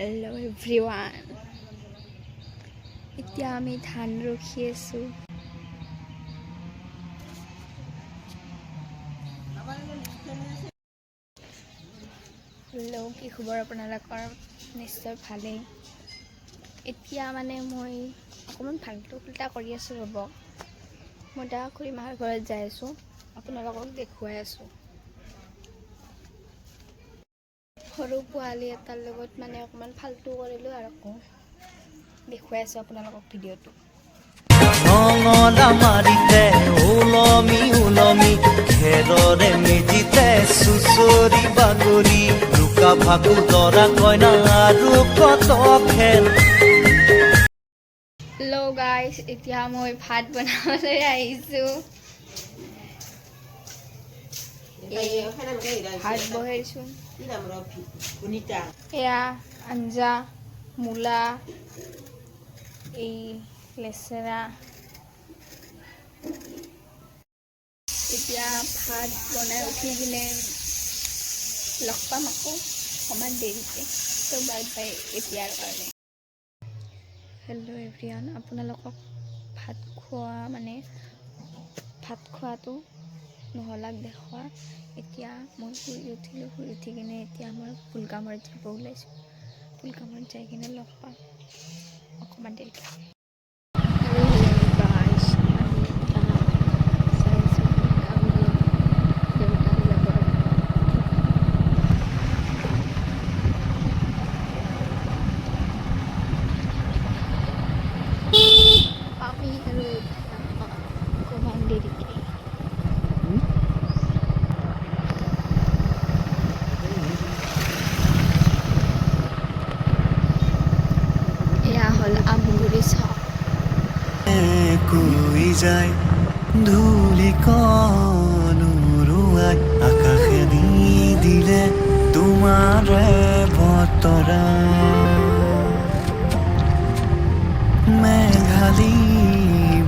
Hello everyone. এতিয়া আমি ধান ৰখি আছো। কি খবৰ আপোনালোকৰ? নিশ্চয় ভালেই। এতিয়া মানে মই অকণমান ফাল্টু কৰি আছো ৰ'ব। মই দা খুৰী মাৰ ঘৰত যাই আছো, আপোনালোকক দেখুৱাই আছো। সৰু পোৱালি এটাৰ লগত মানে অকণমান ফাল্টু কৰিলোঁ আৰু দেখুৱাই আছোঁ আপোনালোকক ভিডিঅ'টো। মাৰিতে ওলমি ওলমি ঘেৰৰে মেজিতে চুচৰি বাগৰি লুকা ভাকু দৰা কইনা আৰু কত খেল। হেল্ল' গাইজ, এতিয়া মই ভাত বনাবলৈ আহিছোঁ। ভাত বহাইছোঁ। এয়া আঞ্জা, মূলা, এই লেচেৰা। এতিয়া ভাত বনাই উঠি কিনে লগ পাম আকৌ অকণমান দেৰিকৈ। তো বাই বাই এতিয়াৰ কাৰণে। হেল্ল' এভৰিৱান, আপোনালোকক ভাত খোৱাটো নহ'লাক দেখুৱা। এতিয়া মই শুই উঠিলোঁ, শুই উঠি কিনে এতিয়া মই ফুলকামত যাব ওলাইছোঁ। ফুলকামত যাই কিনে লগ পাম অকণমান দেৰিকৈ। আমি আৰু অকণমান দেৰিকৈ এয়া হ'ল আমগুৰি চক। কৈ যায় ধূলিকণ উৰুৱাই আকাশে দি দিলে তোমাৰে বতৰা। মেঘালী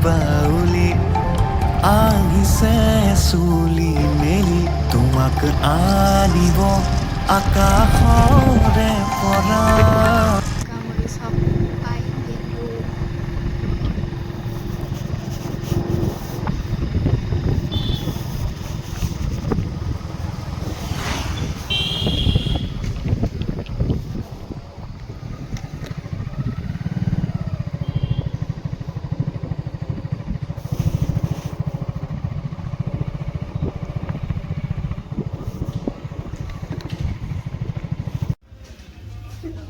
বাউলি আহিছে চুলি মেলি তোমাক আনিব আকাশৰে পৰা। কামুৰি চক পাই গ'লোঁ।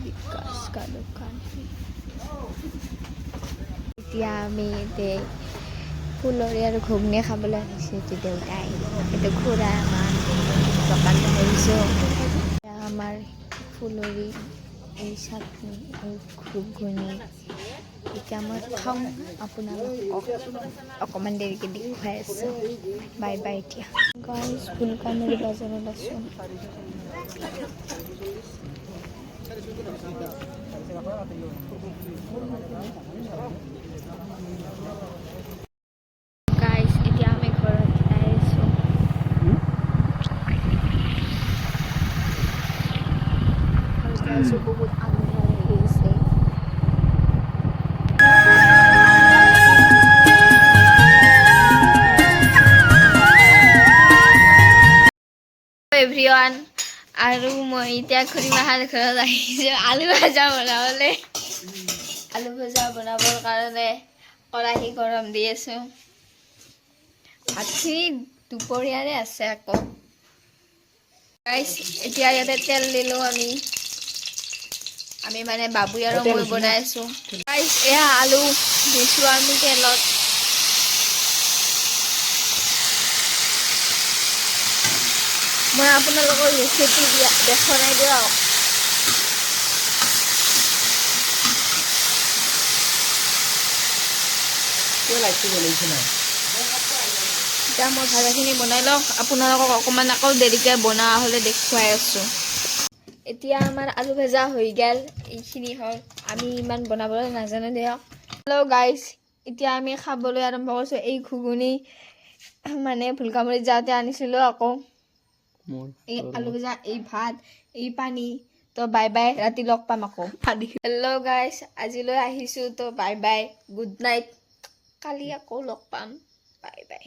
विकास का दुकान है। এতিয়া আমি ফুলৰি আৰু ঘুগনি খাবলৈ আহিছোঁ। এইটো দেউতাই, এইটো খুৰা আমাৰ দোকান আহিছোঁ। আমাৰ ফুলৰি, এই চাটনি, এই ঘুগনি এতিয়া মই খাওঁ, আপোনালোকক অকণমান দেৰিকৈ দেখুৱাই আছোঁ। বাই বাই এতিয়া। গাইজ, ফুলকামুৰি বাজাৰত আছোঁ। গাইজ, এতিয়া আমি ঘৰত যাই আছোঁ। বহুত আন্ধাৰ হৈ গৈছে। এভৰিৱান, আৰু মই এতিয়া খুৰীমাহঁতৰ ঘৰত আহিছোঁ আলু ভাজা বনাবলৈ। আলু ভাজা বনাবৰ কাৰণে কেৰাহী গৰম দি আছোঁ। ভাতখিনি দুপৰীয়াৰে আছে আকৌ। এতিয়া ইয়াতে তেল দিলোঁ আমি মানে বাবুই আৰু মই বনাই আছোঁ। এয়া আলু দিছোঁ আমি তেলত। মই আপোনালোকৰ ৰেচিপি দেখা নাই দিয়ক। এতিয়া মই ভাজাখিনি বনাই লওঁ, আপোনালোকক অকণমান আকৌ দেৰিকৈ বনোৱা হ'লে দেখুৱাই আছোঁ। এতিয়া আমাৰ আলু ভাজা হৈ গ'ল, এইখিনি হ'ল। আমি ইমান বনাবলৈ নাজানো দিয়ক। হেল্ল' গাইজ, এতিয়া আমি খাবলৈ আৰম্ভ কৰিছোঁ। এই ঘুগুনি মানে ফুলকামুৰিত যাওঁতে আনিছিলোঁ আকৌ। এই আলু ভাজা, এই ভাত, এই পানী তো বাই বাই ৰাতি লগ পাম আকৌ হেল্ল' গাইছ আজিলৈ আহিছোঁ তো বাই বাই গুড নাইট কালি আকৌ লগ পাম বাই বাই